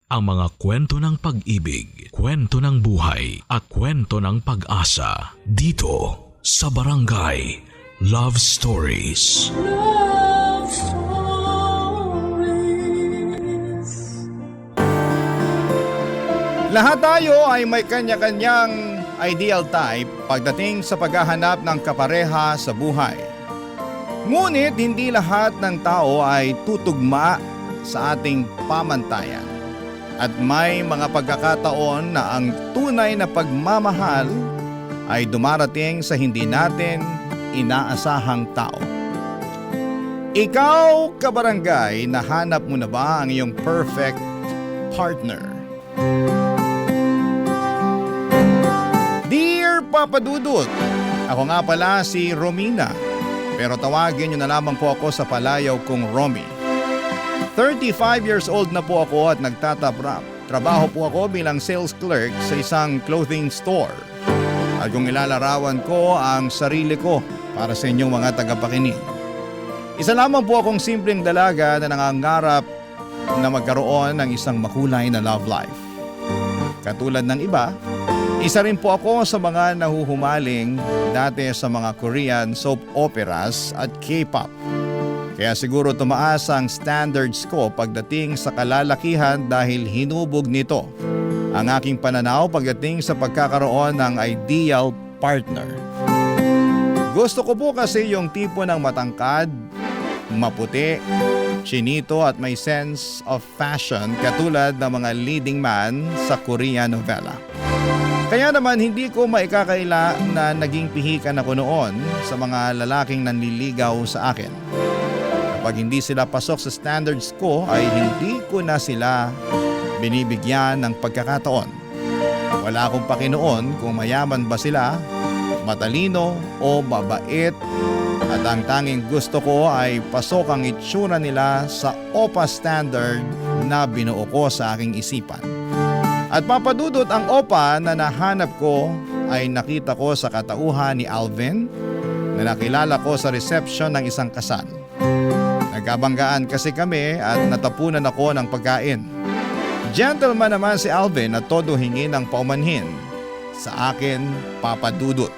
ang mga kwento ng pag-ibig, kwento ng buhay at kwento ng pag-asa dito sa Barangay Love Stories. Love Stories. Lahat tayo ay may kanya-kanyang ideal type pagdating sa paghahanap ng kapareha sa buhay. Ngunit hindi lahat ng tao ay tutugma sa ating pamantayan. At may mga pagkakataon na ang tunay na pagmamahal ay dumarating sa hindi natin inaasahang tao. Ikaw, kabarangay, nahanap mo na ba ang iyong perfect partner? Dear Papa Dudut, ako nga pala si Romina, pero tawagin niyo na lamang po ako sa palayaw kong Romy. 35 years old na po ako at nagtatrabaho po ako bilang sales clerk sa isang clothing store. At kung ilalarawan ko ang sarili ko para sa inyong mga tagapakinig, isa lamang po akong simpleng dalaga na nangangarap na magkaroon ng isang makulay na love life. Katulad ng iba, isa rin po ako sa mga nahuhumaling dati sa mga Korean soap operas at K-pop. Kaya siguro tumaas ang standards ko pagdating sa kalalakihan dahil hinubog nito ang aking pananaw pagdating sa pagkakaroon ng ideal partner. Gusto ko po kasi yung tipo ng matangkad, maputi, chinito at may sense of fashion katulad ng mga leading man sa Korean novela. Kaya naman hindi ko maikakaila na naging pihikan ako noon sa mga lalaking nanliligaw sa akin. Kapag hindi sila pasok sa standards ko ay hindi ko na sila binibigyan ng pagkakataon. Wala akong pakinoon kung mayaman ba sila, matalino o mabait, at ang tanging gusto ko ay pasok ang itsura nila sa OPA standard na binuo ko sa aking isipan. At papadudot ang OPA na nahanap ko ay nakita ko sa katauhan ni Alvin na nakilala ko sa reception ng isang kasal. Nagkabanggaan kasi kami at natapunan ako ng pagkain. Gentleman naman si Alvin at todo hingi ng paumanhin sa akin, Papa Dudut.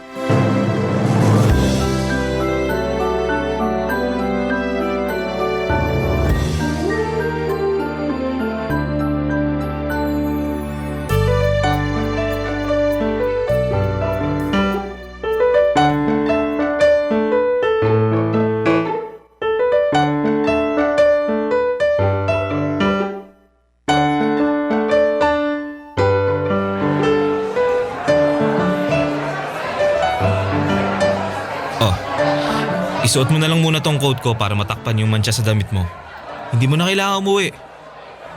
Isuot mo na lang muna tong coat ko para matakpan yung mancha sa damit mo. Hindi mo na kailangan umuwi.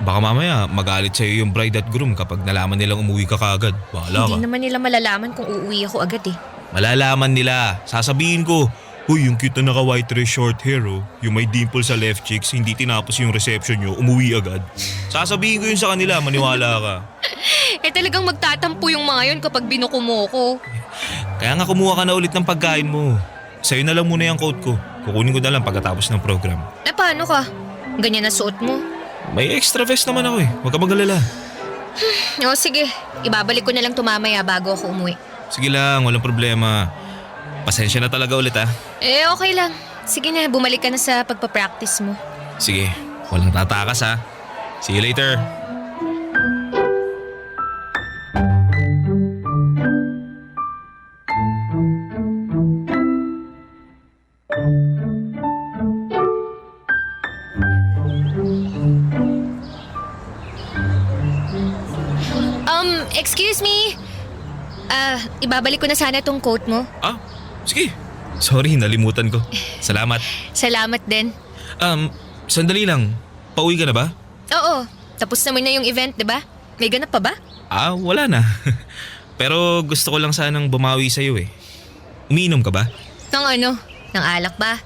Baka mamaya magalit sa'yo yung bride at groom kapag nalaman nilang umuwi ka kaagad. Bahala ka. Hindi naman nila malalaman kung uuwi ako agad eh. Malalaman nila. Sasabihin ko, "Uy, yung cute na naka-white dress short hair oh. Yung may dimple sa left cheeks, hindi tinapos yung reception nyo, umuwi agad." Sasabihin ko yun sa kanila, maniwala ka. Talagang magtatampo yung mga yun kapag binuko mo ko. Kaya nga kumuha ka na ulit ng pagkain mo. Sa'yo na lang muna yung coat ko. Kukunin ko na lang pagkatapos ng program. Paano ka? Ganyan na suot mo? May extra vest naman ako eh. Huwag ka mag-alala. O sige, ibabalik ko na lang tumamaya bago ako umuwi. Sige lang, walang problema. Pasensya na talaga ulit ah. Okay lang. Sige na, bumalik ka na sa pagpapractice mo. Sige, walang tatakas ah. See you later. Excuse me. Ibabalik ko na sana tong coat mo. Ah, sige. Sorry, nalimutan ko. Salamat. Salamat din. Sandali lang. Pauwi ka na ba? Oo, tapos naman na yung event, di ba? May ganap pa ba? Wala na. Pero gusto ko lang sanang bumawi sa'yo eh. Umiinom ka ba? Ng ano? Ng alak ba?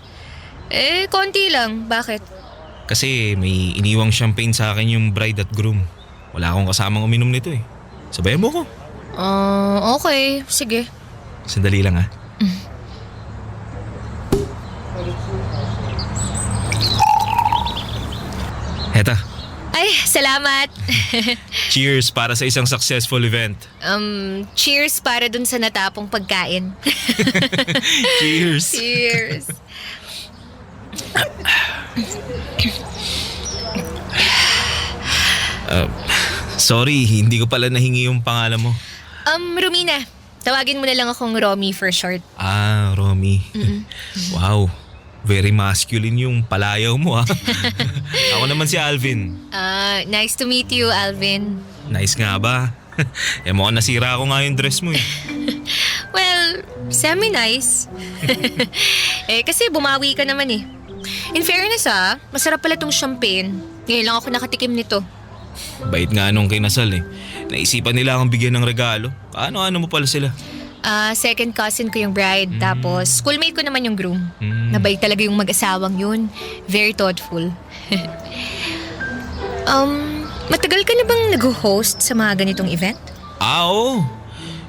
Konti lang. Bakit? Kasi may iniwang champagne sa akin yung bride at groom. Wala akong kasamang uminom nito eh. Sabayan mo ko. Okay. Sige. Sandali lang ah. Heta. Ay, salamat. Cheers para sa isang successful event. Cheers para dun sa natapong pagkain. Cheers! Cheers. Sorry, hindi ko pala nahingi yung pangalan mo. Romina. Tawagin mo na lang akong Romy for short. Ah, Romy. Wow, very masculine yung palayaw mo ah. Ako naman si Alvin. Nice to meet you, Alvin. Nice nga ba? Mukhang nasira ako nga yung dress mo eh. Well, semi-nice. Kasi bumawi ka naman eh. In fairness masarap pala tong champagne. Ngayon lang ako nakatikim nito. Bait nga nung kinasal eh. Naisipan nila akong bigyan ng regalo. Ano mo pala sila? Second cousin ko yung bride. Tapos, schoolmate ko naman yung groom. Nabait talaga yung mag-asawang yun. Very thoughtful. Matagal ka na bang nag-host sa mga ganitong event? Oo.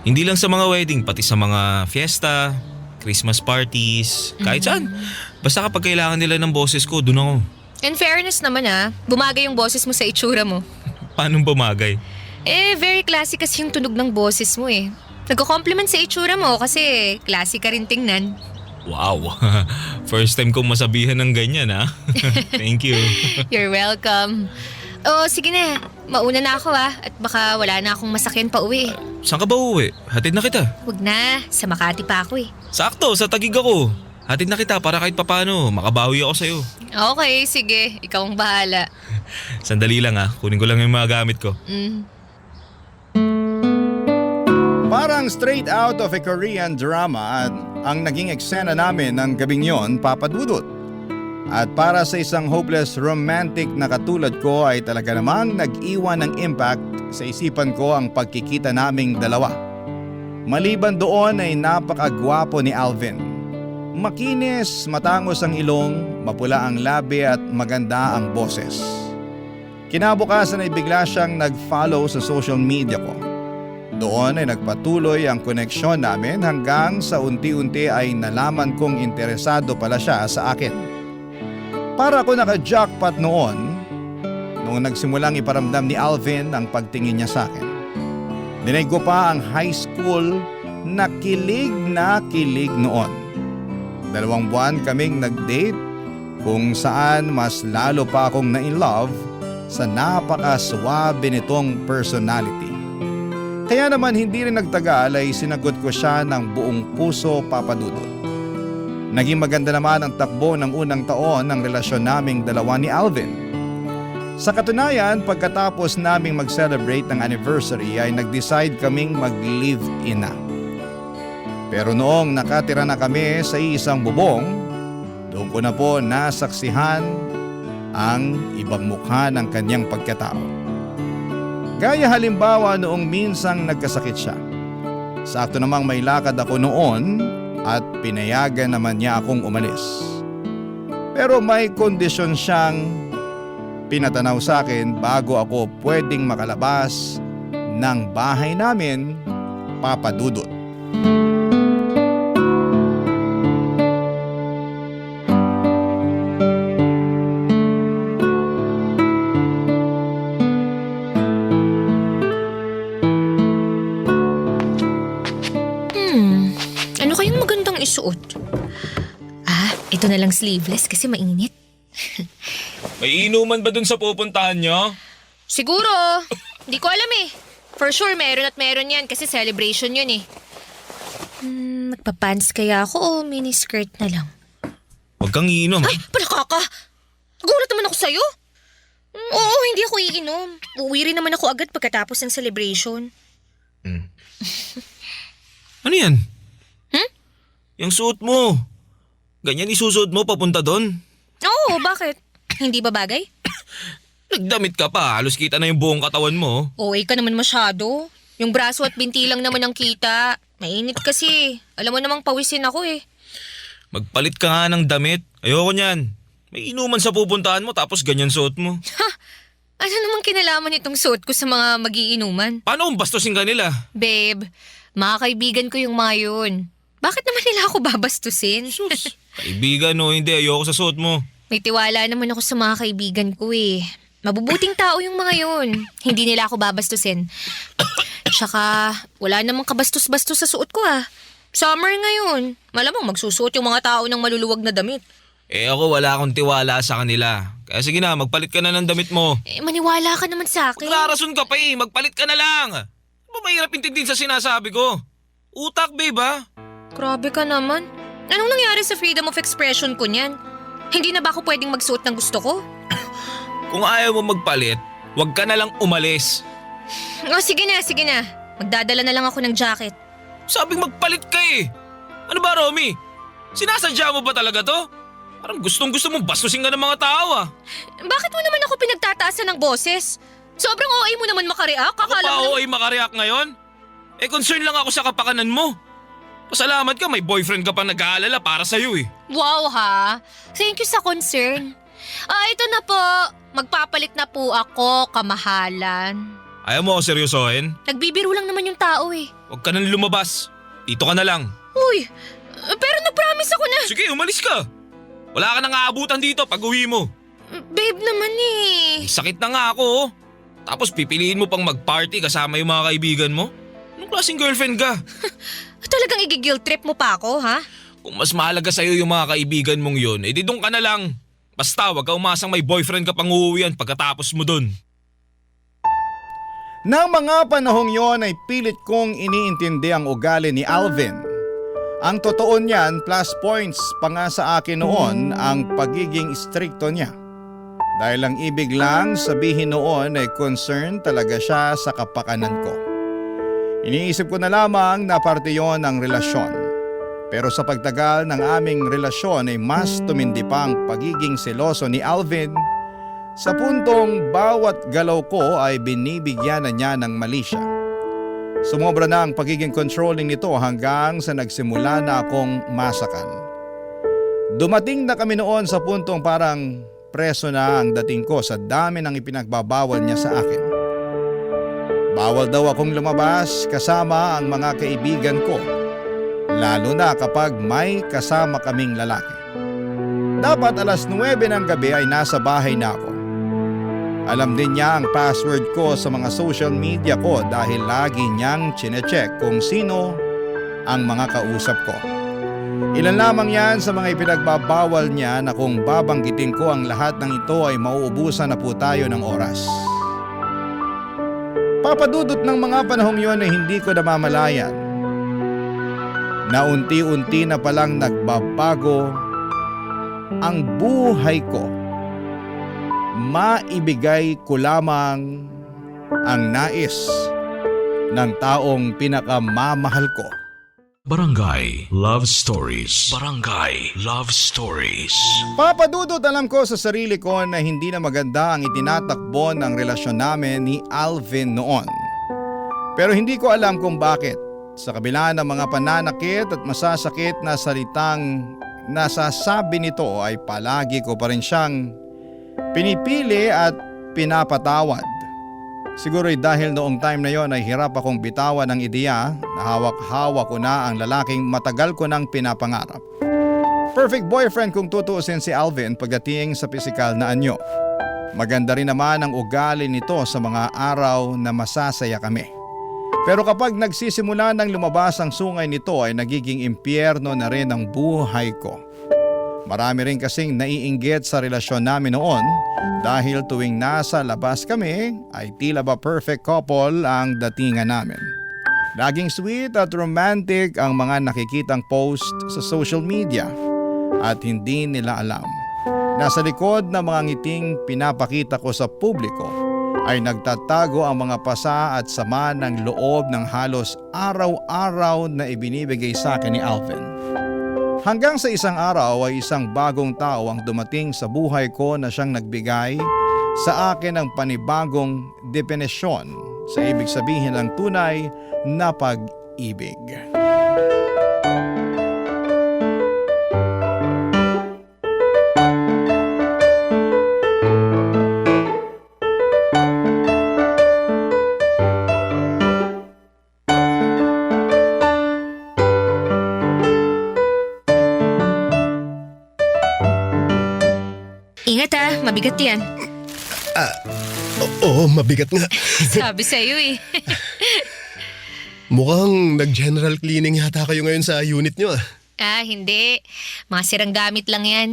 Hindi lang sa mga wedding, pati sa mga fiesta, Christmas parties, kahit saan. Basta kapag kailangan nila ng boses ko, dun ako. In fairness naman bumagay yung boses mo sa itsura mo. Paano bumagay? Very classic kasi yung tunog ng boses mo eh. Nagko-compliment sa itsura mo kasi classic ka rin tingnan. Wow. First time kong masabihan ng ganyan ha. Thank you. You're welcome. Sige na. Mauna na ako at baka wala na akong masakyan pa uwi. Saan ka ba uwi? Hatid na kita. Huwag na. Sa Makati pa ako eh. Sakto, sa Taguig ako. Hatid na kita para kahit papano, makabawi ako sa'yo. Okay, sige. Ikaw ang bahala. Sandali lang kunin ko lang yung mga gamit ko. Parang straight out of a Korean drama ang naging eksena namin ng gabing yon, Papa Dudut. At para sa isang hopeless romantic na katulad ko ay talaga namang nag-iwan ng impact sa isipan ko ang pagkikita naming dalawa. Maliban doon ay napakagwapo ni Alvin. Makinis, matangos ang ilong, mapula ang labi at maganda ang boses. Kinabukasan ay bigla siyang nag-follow sa social media ko. Doon ay nagpatuloy ang koneksyon namin hanggang sa unti-unti ay nalaman kong interesado pala siya sa akin. Para ako naka-jackpot noon nagsimulang iparamdam ni Alvin ang pagtingin niya sa akin. Dinig ko pa ang high school na kilig noon. 2 buwan kaming nag-date kung saan mas lalo pa akong na-in-love sa napaka-swabe nitong personality. Kaya naman hindi rin nagtagal ay sinagot ko siya ng buong puso, Papa Dudut. Naging maganda naman ang takbo ng unang taon ng relasyon naming dalawa ni Alvin. Sa katunayan, pagkatapos naming mag-celebrate ng anniversary ay nag-decide kaming mag-live-in na. Pero noong nakatira na kami sa isang bubong, doon ko na po nasaksihan ang ibang mukha ng kanyang pagkatao. Gaya halimbawa noong minsang nagkasakit siya. Sakto namang may lakad ako noon at pinayagan naman niya akong umalis. Pero may kondisyon siyang pinatanaw sa akin bago ako pwedeng makalabas ng bahay namin, Papa Dudut. Ano kayang magandang isuot? Ito na lang sleeveless kasi mainit. May inuman ba dun sa pupuntahan nyo? Siguro. Hindi ko alam eh. For sure, meron at meron yan kasi celebration yun eh. Magpapants kaya ako o miniskirt na lang? Huwag kang iinom. Ay, palaka ka! Nagulat naman ako sa'yo. Oo, hindi ako iinom. Uuwi rin naman ako agad pagkatapos ng celebration. Ano yan? Yung suot mo. Ganyan isusuot mo papunta doon? Oo, bakit? Hindi ba bagay? Nagdamit ka pa, halos kita na yung buong katawan mo. OA ka naman masyado. Yung braso at binti lang naman ang kita. Mainit kasi. Alam mo namang pawisin ako eh. Magpalit ka nga ng damit. Ayoko niyan. May inuman sa pupuntahan mo tapos ganyan suot mo. Ano namang kinalaman itong suot ko sa mga magiinuman? Paano kung bastusin ka nila? Babe, mga kaibigan ko yung mga yun. Bakit naman nila ako babastusin? Sus, kaibigan o hindi, ayoko sa suot mo. May tiwala naman ako sa mga kaibigan ko eh. Mabubuting tao yung mga yun. Hindi nila ako babastusin. Tsaka, wala namang kabastos-bastos sa suot ko Summer ngayon. Malamang magsusuot yung mga tao ng maluluwag na damit. Ako wala akong tiwala sa kanila. Kaya sige na, magpalit ka na ng damit mo. Maniwala ka naman sa akin. Magrarason ka pa magpalit ka na lang. Ano ba mahirap intindihin sa sinasabi ko? Utak, babe Grabe ka naman. Anong nangyari sa freedom of expression ko niyan? Hindi na ba ako pwedeng magsuot ng gusto ko? Kung ayaw mo magpalit, huwag ka na lang umalis. Sige na. Magdadala na lang ako ng jacket. Sabing magpalit ka Ano ba, Romy? Sinasadya mo ba talaga to? Parang gustong-gusto mong bastusin ka ng mga tao Bakit mo naman ako pinagtataasan ng boses? Sobrang OA mo naman makareact. Ako pa OA makareact ngayon? Concern lang ako sa kapakanan mo. Pasalamat ka, may boyfriend ka pang nag-aalala para sa'yo Wow Thank you sa concern. Ito na po. Magpapalit na po ako, kamahalan. Ayaw mo ako seryosohin? Nagbibiro lang naman yung tao Huwag ka nang lumabas. Dito ka na lang. Uy, pero nag-promise ako na. Sige, umalis ka. Wala ka nang aabutan dito pag uwi mo. Babe naman Sakit na nga ako Tapos pipiliin mo pang mag-party kasama yung mga kaibigan mo? Anong klaseng girlfriend ka? Talagang i-guilt trip mo pa ako, Kung mas mahalaga sa'yo yung mga kaibigan mong yun, di doon ka na lang. Basta wag ka umasang may boyfriend ka pang uuwian pagkatapos mo dun. Nang mga panahong yon ay pilit kong iniintindi ang ugali ni Alvin. Ang totoo niyan, plus points pa nga sa akin noon ang pagiging stricto niya. Dahil ang ibig lang sabihin noon ay concern talaga siya sa kapakanan ko. Iniisip ko na lamang na parte yon ng relasyon. Pero sa pagtagal ng aming relasyon ay mas tumindi pa ang pagiging seloso ni Alvin sa puntong bawat galaw ko ay binibigyan na niya ng mali siya. Sumobra na ang pagiging controlling nito hanggang sa nagsimula na akong masakan. Dumating na kami noon sa puntong parang preso na ang dating ko sa dami ng ipinagbabawal niya sa akin. Bawal daw akong lumabas kasama ang mga kaibigan ko, lalo na kapag may kasama kaming lalaki. Dapat 9:00 ng gabi ay nasa bahay na ako. Alam din niya ang password ko sa mga social media ko dahil lagi niyang chinecheck kung sino ang mga kausap ko. Ilan lamang yan sa mga ipinagbabawal niya na kung babanggitin ko ang lahat ng ito ay mauubusan na po tayo ng oras. Papadudot ng mga panahong yon ay hindi ko namamalayan na unti-unti na palang nagbabago ang buhay ko. Maibigay ko lamang ang nais ng taong pinakamamahal ko. Barangay Love Stories. Barangay Love Stories. Papadudot alam ko sa sarili ko na hindi na maganda ang itinatakbo ng relasyon namin ni Alvin noon. Pero hindi ko alam kung bakit. Sa kabila ng mga pananakit at masasakit na salitang nasasabi nito ay palagi ko pa rin siyang pinipili at pinapatawad. Siguro'y dahil noong time na yon ay hirap akong bitawan ng ideya na hawak-hawak ko na ang lalaking matagal ko nang pinapangarap. Perfect boyfriend kung tutuusin si Alvin pagdating sa pisikal na anyo. Maganda rin naman ang ugali nito sa mga araw na masasaya kami. Pero kapag nagsisimula ng lumabas ang sungay nito ay nagiging impyerno na rin ang buhay ko. Marami rin kasing naiinggit sa relasyon namin noon dahil tuwing nasa labas kami ay tila ba perfect couple ang datingan namin. Laging sweet at romantic ang mga nakikitang post sa social media at hindi nila alam. Nasa likod ng mga ngiting pinapakita ko sa publiko ay nagtatago ang mga pasa at sama ng loob ng halos araw-araw na ibinibigay sa akin ni Alvin. Hanggang sa isang araw ay isang bagong tao ang dumating sa buhay ko na siyang nagbigay sa akin ng panibagong definisyon sa ibig sabihin ng tunay na pag-ibig. Ingat mabigat yan. Oo, mabigat nga. Sabi sa'yo eh. Mukhang nag-general cleaning yata kayo ngayon sa unit nyo ah. Hindi. Mga sirang gamit lang yan.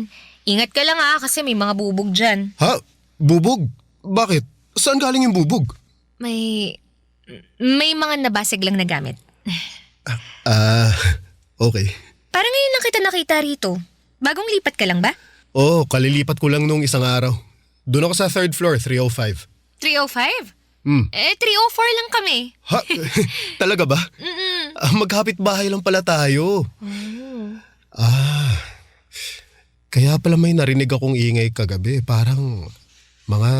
Ingat ka lang kasi may mga bubog dyan. Ha? Bubog? Bakit? Saan galing yung bubog? May mga nabasag lang na gamit. Okay. Parang ngayon lang kita nakita rito. Bagong lipat ka lang ba? Oo, kalilipat ko lang nung isang araw. Doon ako sa 3rd floor, 305. 305? 304 lang kami. Ha? Talaga ba? Magkapit bahay lang pala tayo. Kaya pala may narinig akong ingay kagabi. Parang mga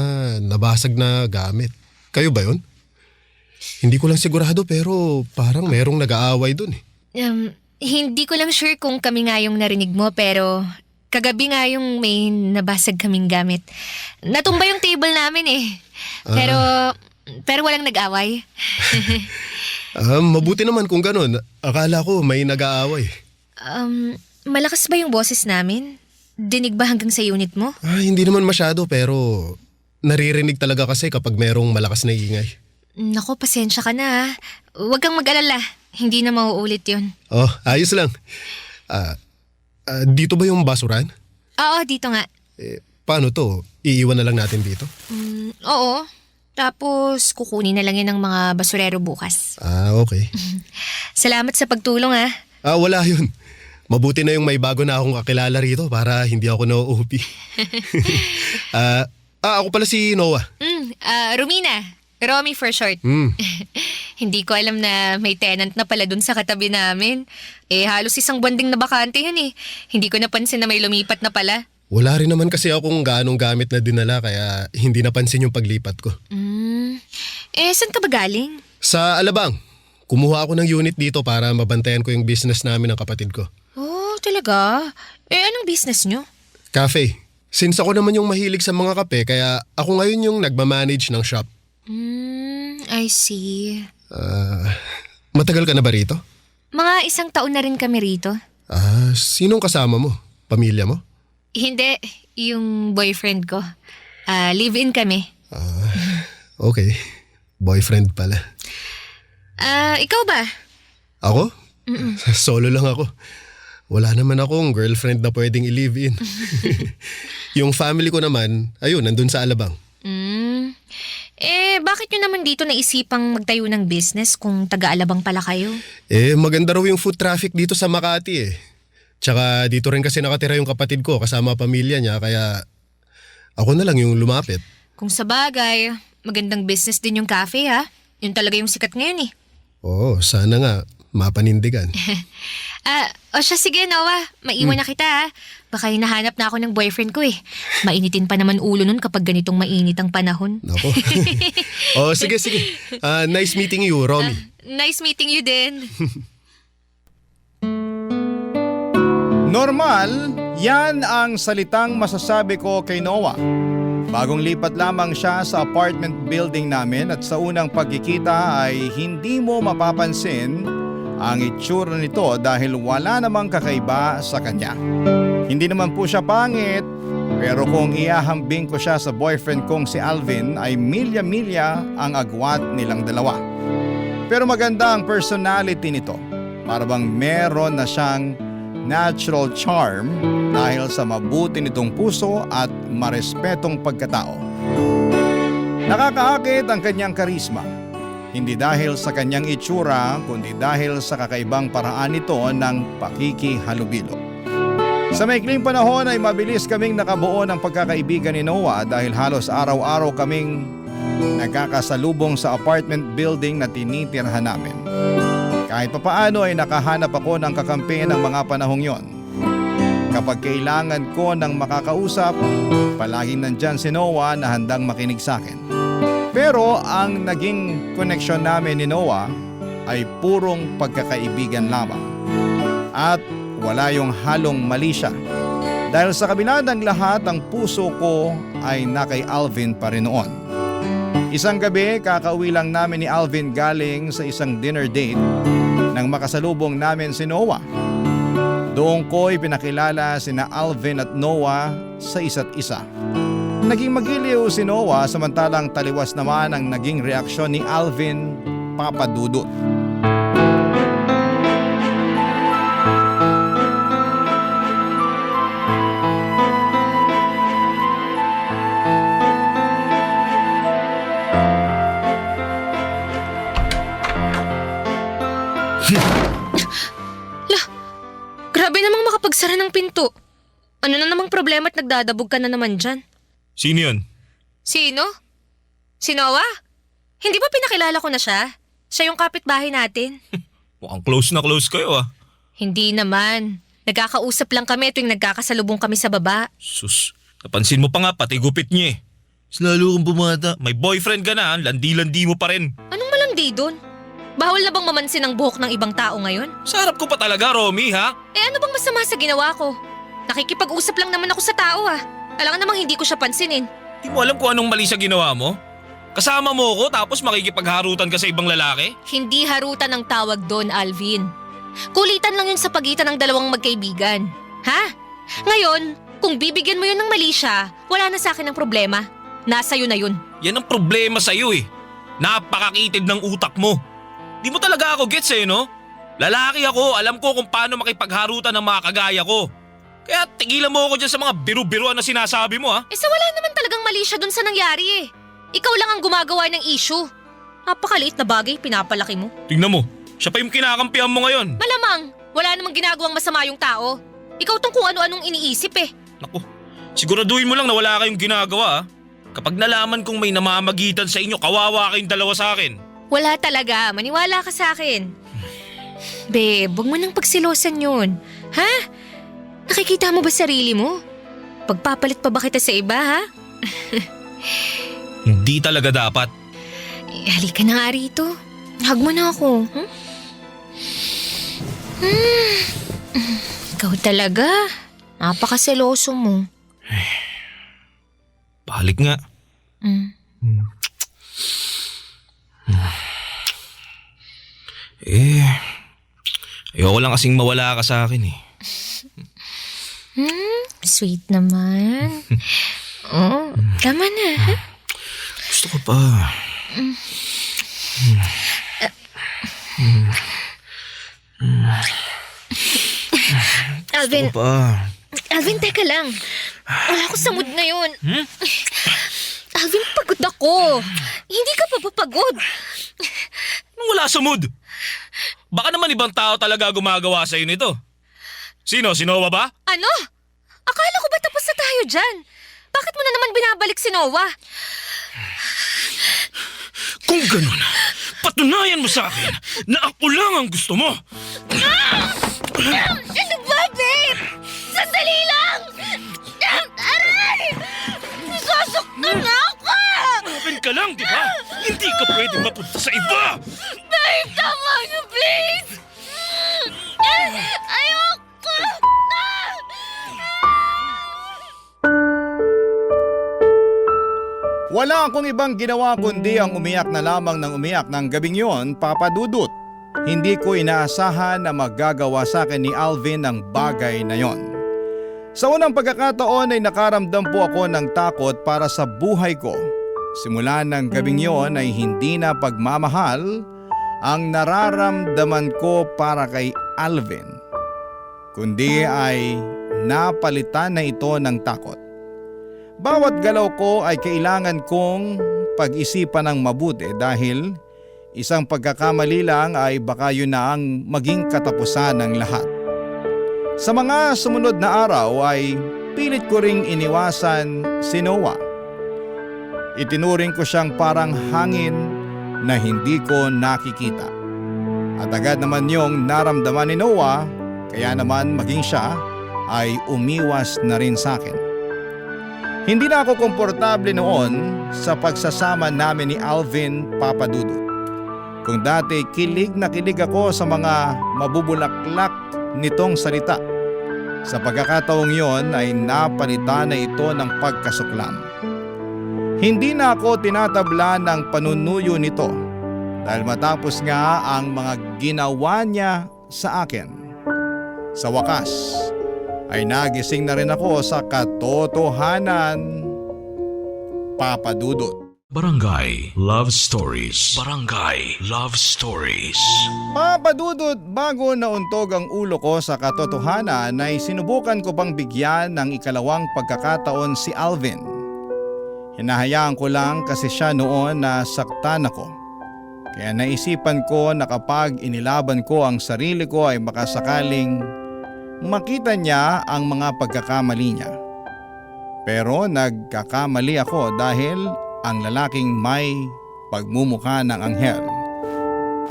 nabasag na gamit. Kayo ba yun? Hindi ko lang sigurado pero parang merong nag-aaway dun eh. Hindi ko lang sure kung kami nga yung narinig mo pero kagabi nga yung may nabasag kaming gamit. Natumba yung table namin eh. Pero walang nag-away. Mabuti naman kung ganun. Akala ko may nag-aaway. Malakas ba yung boses namin? Dinig ba hanggang sa unit mo? Hindi naman masyado pero naririnig talaga kasi kapag merong malakas na ingay. Nako, pasensya ka na. Huwag kang mag-alala. Hindi na mauulit yun. Oh, ayos lang. Dito ba yung basuran? Oo, dito nga. Paano to? Iiwan na lang natin dito? Oo. Tapos kukunin na lang yan ng mga basurero bukas. Okay. Salamat sa pagtulong Wala yun. Mabuti na yung may bago na akong kakilala rito para hindi ako na-OP. Ako pala si Noah. Romina. Romy for short. Hindi ko alam na may tenant na pala dun sa katabi namin. Halos isang buwan ding nabakante yun eh. Hindi ko napansin na may lumipat na pala. Wala rin naman kasi akong gaanong gamit na dinala kaya hindi napansin yung paglipat ko. Saan ka ba galing? Sa Alabang. Kumuha ako ng unit dito para mabantayan ko yung business namin ng kapatid ko. Oh, talaga? Anong business nyo? Cafe. Since ako naman yung mahilig sa mga kape kaya ako ngayon yung nagmamanage ng shop. I see. Matagal ka na ba rito? Mga 1 taon na rin kami rito. Sinong kasama mo? Pamilya mo? Hindi, yung boyfriend ko. Live-in kami. Okay. Boyfriend pala. Ikaw ba? Ako? Solo lang ako. Wala naman akong girlfriend na pwedeng i-live-in. Yung family ko naman, ayun, nandun sa Alabang. Bakit nyo naman dito naisipang magtayo ng business kung taga-Alabang pala kayo? Maganda raw yung foot traffic dito sa Makati eh. Tsaka dito rin kasi nakatira yung kapatid ko kasama pamilya niya kaya ako na lang yung lumapit. Kung sa bagay, magandang business din yung cafe Yun talaga yung sikat ngayon eh. Oo, sana nga mapanindigan. O siya, sige Noah, maiwan na kita Baka hinahanap na ako ng boyfriend ko eh. Mainitin pa naman ulo nun kapag ganitong mainit ang panahon. Nako. Sige. Nice meeting you, Romy. Nice meeting you din. Normal, yan ang salitang masasabi ko kay Noah. Bagong lipat lamang siya sa apartment building namin at sa unang pagkikita ay hindi mo mapapansin ang itsura nito dahil wala namang kakaiba sa kanya. Hindi naman po siya pangit, pero kung iahambing ko siya sa boyfriend kong si Alvin ay milya-milya ang agwat nilang dalawa. Pero maganda ang personality nito. Para bang meron na siyang natural charm dahil sa mabuti nitong puso at marespetong pagkatao. Nakakaakit ang kanyang karisma. Hindi dahil sa kanyang itsura, kundi dahil sa kakaibang paraan nito ng pakikihalubilo. Sa maikling panahon ay mabilis kaming nakabuo ng pagkakaibigan ni Noah dahil halos araw-araw kaming nagkakasalubong sa apartment building na tinitirhan namin. Kahit papaano ay nakahanap ako ng kakampi ng mga panahong yon. Kapag kailangan ko ng makakausap, palaging nandyan si Noah na handang makinig sa akin. Pero ang naging koneksyon namin ni Noah ay purong pagkakaibigan lamang. At wala yung halong mali siya. Dahil sa kabila ng lahat, ang puso ko ay na kay Alvin pa rin noon. Isang gabi, kakauwi lang namin ni Alvin galing sa isang dinner date nang makasalubong namin si Noah. Doon ko ipinakilala sina Alvin at Noah sa isa't isa. Naging magiliw si Noah samantalang taliwas naman ang naging reaksyon ni Alvin Papadudut. Grabe namang makapagsara ng pinto. Ano na namang problema at nagdadabog ka na naman dyan? Sino yun? Sino? Si Noah? Hindi ba pinakilala ko na siya? Siya yung kapitbahay natin. Mukhang close na close kayo ah. Hindi naman. Nagkakausap lang kami tuwing nagkakasalubong kami sa baba. Sus, napansin mo pa nga pati gupit niya eh. Mas lalo kang bumata. May boyfriend ka na, landi-landi mo pa rin. Anong malandi doon? Bawal na bang mamansin ang buhok ng ibang tao ngayon? Sa harap ko pa talaga, Romy ha? Eh ano bang masama sa ginawa ko? Nakikipag-usap lang naman ako sa tao ah. Alam namang hindi ko siya pansinin. Di mo alam kung anong mali sa ginawa mo? Kasama mo ko tapos makikipagharutan ka sa ibang lalaki? Hindi harutan ang tawag doon, Alvin. Kulitan lang yun sa pagitan ng dalawang magkaibigan. Ha? Ngayon, kung bibigyan mo yun ng mali siya, wala na sa akin ang problema. Nasa yun na yun. Yan ang problema sa'yo eh. Napakakitid ng utak mo. Di mo talaga ako gets eh, no? Lalaki ako, alam ko kung paano makipagharutan ng mga kagaya ko. Kaya tigilan mo ako dyan sa mga biru-biruan na sinasabi mo ha. Eh sa wala naman talagang mali siya dun sa nangyari eh. Ikaw lang ang gumagawa ng issue. Napakaliit na bagay, pinapalaki mo. Tingnan mo, siya pa yung kinakampihan mo ngayon. Malamang, wala namang ginagawang masama yung tao. Ikaw tong kung ano-anong iniisip eh. Naku, siguraduhin mo lang na wala kayong ginagawa ha. Kapag nalaman kong may namamagitan sa inyo, kawawa kayong dalawa sa akin. Wala talaga, maniwala ka sa akin. Babe, huwag mo nang pagsilosan yun. Ha? Nakikita mo ba sarili mo? Pagpapalit pa ba kita sa iba, ha? Hindi talaga dapat. Eh, halika na nga rito. Hug mo na ako. Ikaw talaga. Napakaseloso mo. Balik nga. Ayoko lang kasing mawala ka sa akin eh. Sweet naman. Oh, tama na, ha? Gusto ko pa. Alvin, Gusto ko pa. Alvin, teka lang. Wala ako sa mood ngayon. Alvin, pagod ako. Hindi ka pa papagod. Anong wala sa mood? Baka naman ibang tao talaga gumagawa sa'yo nito. Sino? Si Noah ba? Ano? Akala ko ba tapos na tayo dyan? Bakit mo na naman binabalik si Noah? Kung ganun, patunayan mo sa akin na ako lang ang gusto mo. Ano ba, babe? Sandali lang! Aray! Sasaktan na ako! Open ka lang, di ba? Hindi ka pwedeng mapunta sa iba! Babe, tama niyo, please! Ayoko! Wala akong ibang ginawa kundi ang umiyak na lamang ng umiyak ng gabing yon, Papa Dudut. Hindi ko inaasahan na magagawa sa akin ni Alvin ang bagay na yon. Sa unang pagkakataon ay nakaramdam po ako ng takot para sa buhay ko. Simula ng gabing yon ay hindi na pagmamahal ang nararamdaman ko para kay Alvin, kundi ay napalitan na ito ng takot. Bawat galaw ko ay kailangan kong pag-isipan ng mabuti dahil isang pagkakamali lang ay baka yun na ang maging katapusan ng lahat. Sa mga sumunod na araw ay pilit ko ring iniwasan si Noah. Itinuring ko siyang parang hangin na hindi ko nakikita. At agad naman yung naramdaman ni Noah, kaya naman maging siya ay umiwas na rin sa akin. Hindi na ako komportable noon sa pagsasama namin ni Alvin Papadudut. Kung dati kilig na kilig ako sa mga mabubulaklak nitong salita, sa pagkakataong yon ay napalitan na ito ng pagkasuklam. Hindi na ako tinatabla ng panunuyo nito dahil matapos nga ang mga ginawa niya sa akin. Sa wakas ay nagising na rin ako sa katotohanan Papa Dudut. Barangay Love Stories. Barangay Love Stories. Papa Dudut, bago nauntog ang ulo ko sa katotohanan ay sinubukan ko pang bigyan ng ikalawang pagkakataon si Alvin. Hinahayaan ko lang kasi siya noon na saktan ako. Kaya naisipan ko na kapag inilaban ko ang sarili ko ay makasakaling makita niya ang mga pagkakamali niya. Pero nagkakamali ako dahil ang lalaking may pagmumukha ng anghel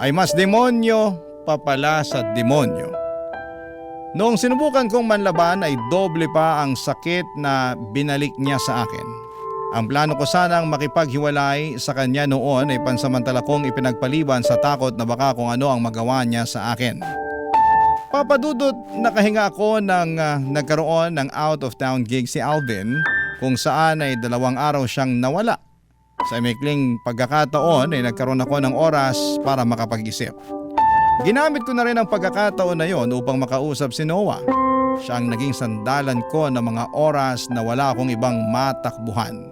ay mas demonyo pa pala sa demonyo. Noong sinubukan kong manlaban ay doble pa ang sakit na binalik niya sa akin. Ang plano ko sanang makipaghiwalay sa kanya noon ay pansamantala kong ipinagpaliban sa takot na baka kung ano ang magawa niya sa akin. Papa Dudut, nakahinga ako nang nagkaroon ng out of town gig si Alvin kung saan ay 2 araw siyang nawala. Sa maikling pagkakataon ay nagkaroon ako ng oras para makapag-isip. Ginamit ko na rin ang pagkakataon na yon upang makausap si Noah. Siya ang naging sandalan ko ng mga oras na wala akong ibang matakbuhan.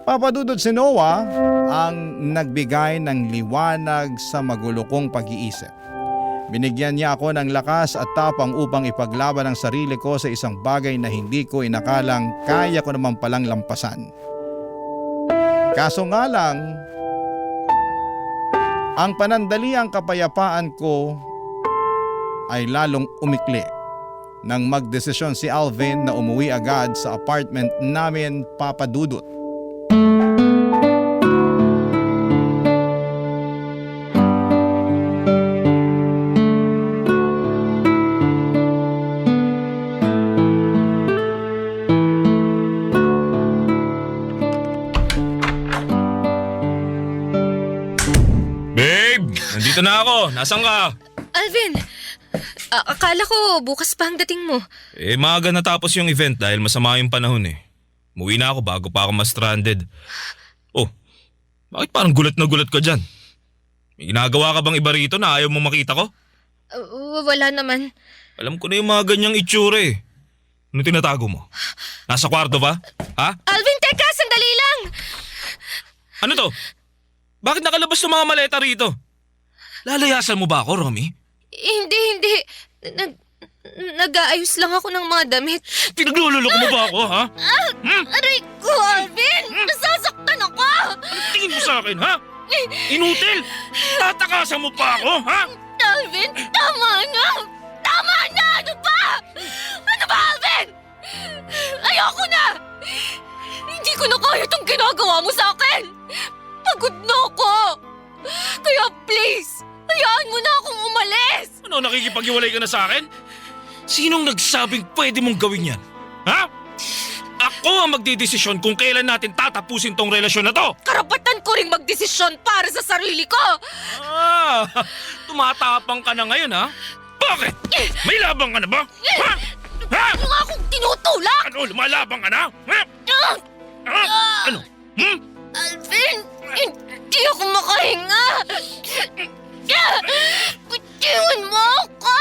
Papa Dudut, si Noah ang nagbigay ng liwanag sa magulo kong pag-iisip. Binigyan niya ako ng lakas at tapang upang ipaglaban ang sarili ko sa isang bagay na hindi ko inakalang kaya ko naman palang lampasan. Kaso nga lang, ang panandaliang kapayapaan ko ay lalong umikli nang magdesisyon si Alvin na umuwi agad sa apartment namin, Papa Dudut. Nandito na ako. Nasaan ka? Alvin, akala ko bukas pa ang dating mo. Maaga natapos yung event dahil masama yung panahon eh. Muwi na ako bago pa ako ma-stranded. Oh, bakit parang gulat na gulat ka dyan? May ginagawa ka bang iba rito na ayaw mong makita ko? Wala naman. Alam ko na yung mga ganyang itsura eh. Ano tinatago mo? Nasa kwarto ba? Ha? Alvin, teka! Sandali lang! Ano to? Bakit nakalabas ng mga maleta rito? Lalayasan mo ba ako, Romy? Hindi. Nag-aayos lang ako ng mga damit. Pinaglululoko mo ba ako, ha? Aray ko, Alvin! Nasasaktan ako! Tingin mo sa akin, ha? Inutil! Tatakasan mo pa ako, ha? Alvin, tama na! Tama na! Ano ba? Ano ba, Alvin? Ayoko na! Hindi ko na kaya itong ginagawa mo sa akin! Pagod na ako! Kaya please, hayaan mo na akong umalis! Ano, nakikipag-iwalay ka na sa akin? Sinong nagsabing pwede mong gawin yan? Ha? Ako ang magdidesisyon kung kailan natin tatapusin tong relasyon na to! Karapatan ko ring magdesisyon para sa sarili ko! Tumatapang ka na ngayon, ha? Bakit? May labang ka na ba? Ha? Ha? Ano nga akong tinutulak? Ano, lumalabang ka na? Ha? Ha? Ano? Alvin, hindi ako makahinga! Bitiwan mo ako!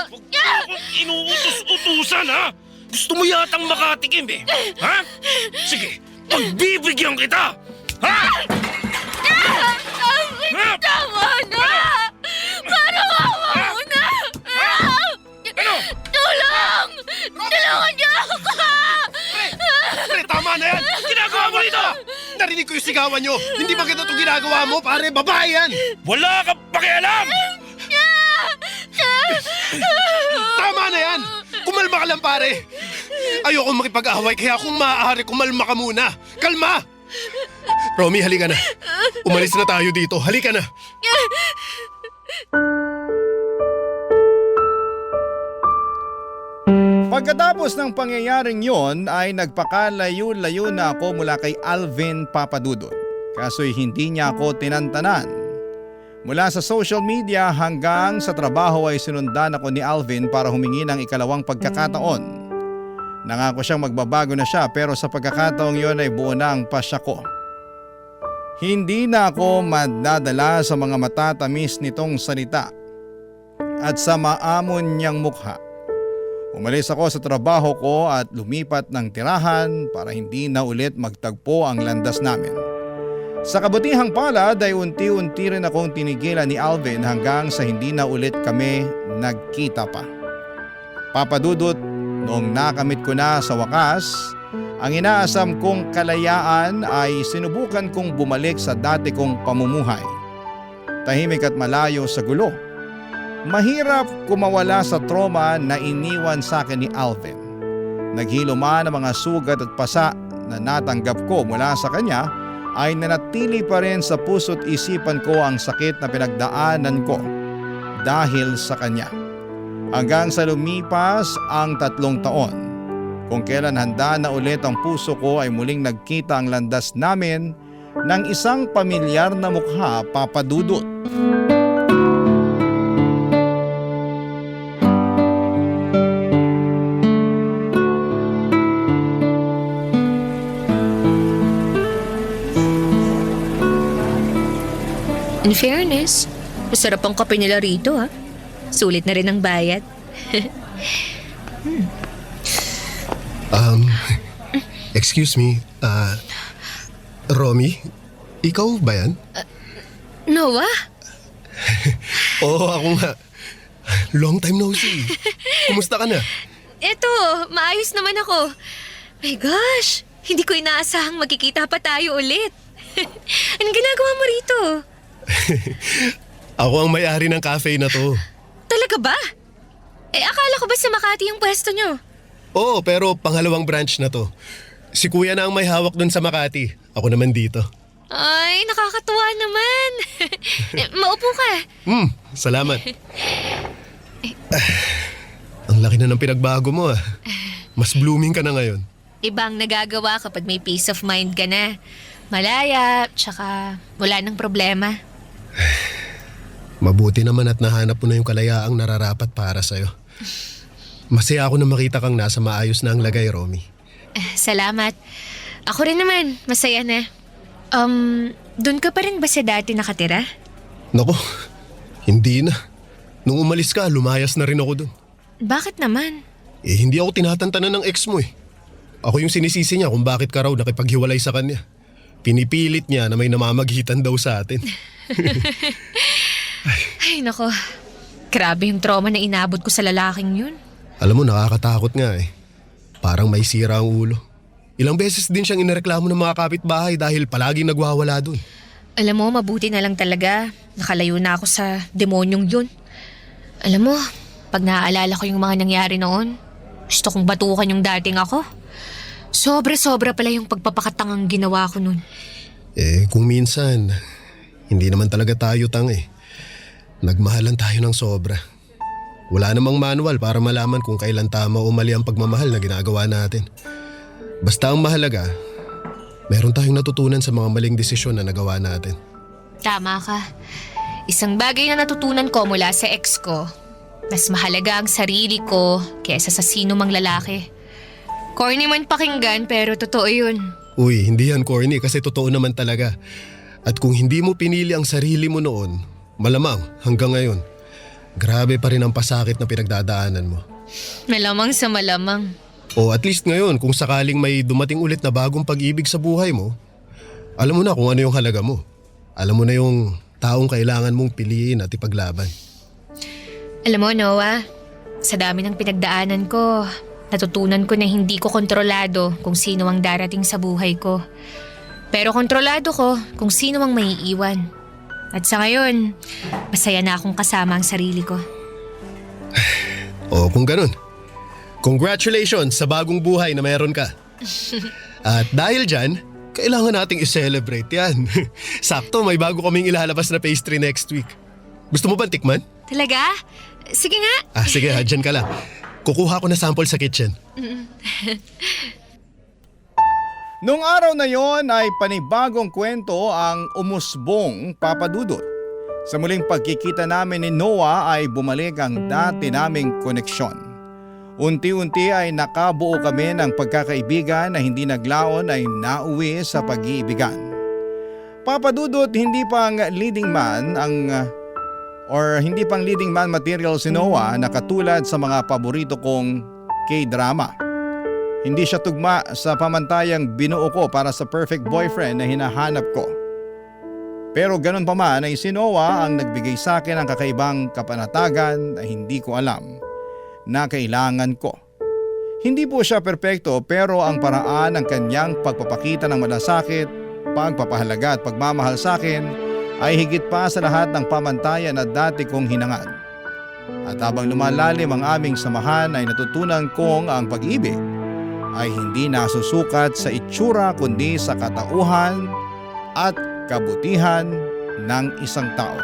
Huwag mo akong inuutos-utusan, ha? Gusto mo yatang makatikim, eh. Ha? Sige, pagbibigyan kita! Ha? Alvin, tama na! Parang awa mo na! Ano? Tulong! Tulungan niyo ako! Pre, tama na yan! Ginagawa mo rito! Narinig ko yung sigawan nyo! Hindi ba ganito itong ginagawa mo? Pare, babae yan! Wala kang pakialam! Tama na yan! Kumalma ka lang, pare! Ayoko makipag-away, kaya kung maaari, kumalma ka muna! Kalma! Romy, halika na. Umalis na tayo dito. Halika na. Pagkatapos ng pangyayaring yon ay nagpakalayo-layo na ako mula kay Alvin, Papa Dudut. Kaso'y hindi niya ako tinantanan. Mula sa social media hanggang sa trabaho ay sinundan ako ni Alvin para humingi ng ikalawang pagkakataon. Nangako siyang magbabago na siya pero sa pagkakataong yon ay buo na ang pasya ko. Hindi na ako madadala sa mga matatamis nitong salita at sa maamon niyang mukha. Umalis ako sa trabaho ko at lumipat ng tirahan para hindi na ulit magtagpo ang landas namin. Sa kabutihang palad ay unti-unti rin akong tinigilan ni Alvin hanggang sa hindi na ulit kami nagkita pa. Papadudot, noong nakamit ko na sa wakas, ang inaasam kong kalayaan ay sinubukan kong bumalik sa dati kong pamumuhay. Tahimik at malayo sa gulo. Mahirap kumawala sa trauma na iniwan sa akin ni Alvin. Naghilo man ang mga sugat at pasa na natanggap ko mula sa kanya, ay nanatili pa rin sa puso't isipan ko ang sakit na pinagdaanan ko dahil sa kanya. Hanggang sa lumipas ang 3 taon, kung kailan handa na ulit ang puso ko ay muling nagkita ang landas namin ng isang pamilyar na mukha, Papa Dudut. In fairness, masarap ang kape nila rito ha. Sulit na rin ang bayad. Excuse me, Romy, ikaw ba yan? Noah? Oo, ako nga. Long time no see. Kumusta ka na? Eto, maayos naman ako. My gosh, hindi ko inaasahang magkikita pa tayo ulit. Anong ginagawa mo rito? Ako ang may-ari ng cafe na to. Talaga ba? Akala ko ba sa Makati yung pwesto nyo? Oo, pero pangalawang branch na to. Si kuya na ang may hawak dun sa Makati. Ako naman dito. Ay, nakakatuwa naman. Maupo ka. Salamat. Ang laki na ng pinagbago mo ah. Mas blooming ka na ngayon. Ibang nagagawa kapag may peace of mind ka na. Malaya, tsaka wala nang problema. Mabuti naman at nahanap mo na yung kalayaang nararapat para sa'yo. Masaya ako na makita kang nasa maayos na ang lagay, Romy. Salamat. Ako rin naman, masaya na. Doon ka pa rin ba sa dati nakatira? Nako, hindi na. Nung umalis ka, lumayas na rin ako dun. Bakit naman? Hindi ako tinatantanan ng ex mo eh. Ako yung sinisisi niya kung bakit ka raw nakipaghiwalay sa kanya. Pinipilit niya na may namamagitan daw sa atin. Ay, nako. Grabe yung trauma na inabot ko sa lalaking yun. Alam mo, nakakatakot nga eh. Parang may sira ang ulo. Ilang beses din siyang inireklamo ng mga kapitbahay dahil palaging nagwawala dun. Alam mo, mabuti na lang talaga. Nakalayo na ako sa demonyong yun. Alam mo, pag naaalala ko yung mga nangyari noon, gusto kong batukan yung dating ako. Sobra-sobra pala yung pagpapakatangang ginawa ko nun. Kung minsan, hindi naman talaga tayo tanga eh. Nagmahalan tayo ng sobra. Wala namang manual para malaman kung kailan tama o mali ang pagmamahal na ginagawa natin. Basta ang mahalaga, meron tayong natutunan sa mga maling desisyon na nagawa natin. Tama ka. Isang bagay na natutunan ko mula sa ex ko, mas mahalaga ang sarili ko kaysa sa sino mang lalaki. Corny man pakinggan pero totoo yun. Uy, hindi yan corny kasi totoo naman talaga. At kung hindi mo pinili ang sarili mo noon, malamang hanggang ngayon, grabe pa rin ang pasakit na pinagdadaanan mo. Malamang sa malamang. O at least ngayon, kung sakaling may dumating ulit na bagong pag-ibig sa buhay mo, alam mo na kung ano yung halaga mo. Alam mo na yung taong kailangan mong piliin at ipaglaban. Alam mo, Noah, sa dami ng pinagdaanan ko, natutunan ko na hindi ko kontrolado kung sino ang darating sa buhay ko. Pero kontrolado ko kung sino ang maiiwan. At sa ngayon, masaya na akong kasama ang sarili ko. O kung ganun, congratulations sa bagong buhay na meron ka. At dahil dyan, kailangan nating i-celebrate yan. Sakto, may bago kaming ilalabas na pastry next week. Gusto mo ba tikman? Talaga? Sige nga. Sige, dyan ka lang. Kukuha ko na sample sa kitchen. Noong araw na yon ay panibagong kwento ang umusbong, Papa Dudut. Sa muling pagkikita namin ni Noah ay bumalik ang dati naming koneksyon. Unti-unti ay nakabuo kami ng pagkakaibigan na hindi naglaon ay nauwi sa pag-iibigan. Papa Dudut, hindi pang leading man material si Noah na katulad sa mga paborito kong K-drama. Hindi siya tugma sa pamantayang binuo ko para sa perfect boyfriend na hinahanap ko. Pero ganun pa man ay si Noah ang nagbigay sa akin ng kakaibang kapanatagan na hindi ko alam na kailangan ko. Hindi po siya perpekto pero ang paraan ng kanyang pagpapakita ng malasakit, pagpapahalaga at pagmamahal sa akin ay higit pa sa lahat ng pamantayan na dati kong hinangad. At habang lumalalim ang aming samahan ay natutunan kong ang pag-ibig ay hindi nasusukat sa itsura kundi sa katauhan at kabutihan ng isang tao.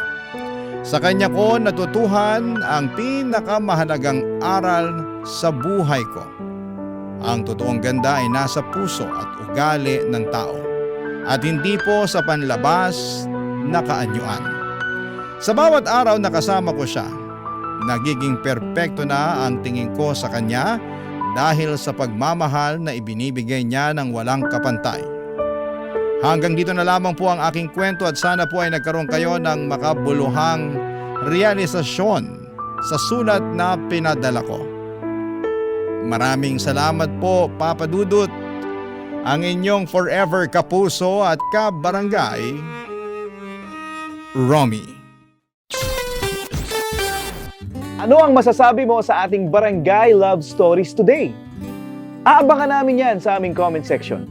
Sa kanya ko natutuhan ang pinakamahalagang aral sa buhay ko. Ang totoong ganda ay nasa puso at ugali ng tao at hindi po sa panlabas na kaanyuan. Sa bawat araw na kasama ko siya, nagiging perpekto na ang tingin ko sa kanya dahil sa pagmamahal na ibinibigay niya ng walang kapantay. Hanggang dito na lamang po ang aking kwento at sana po ay nagkaroon kayo ng makabuluhang realisasyon sa sulat na pinadala ko. Maraming salamat po, Papa Dudut, ang inyong forever kapuso at kabarangay, Romy. Ano ang masasabi mo sa ating Barangay Love Stories today? Aabangan namin yan sa aming comment section.